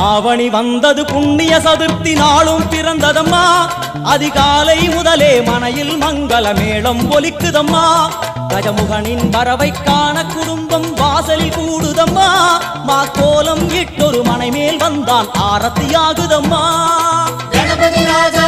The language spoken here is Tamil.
ஆவணி வந்தது புண்ணிய சதுர்த்தி நாளும் பிறந்ததம்மா அதிகாலை முதலே மனையில் மங்கள மேளம் ஒலிக்குதம்மா கஜமுகனின் வரவை காண குடும்பம் வாசலில் கூடுதம்மா கோலம் இட்டொரு மனை மேல் வந்தான் ஆரத்தியாகுதம்மா கணபதி ராஜா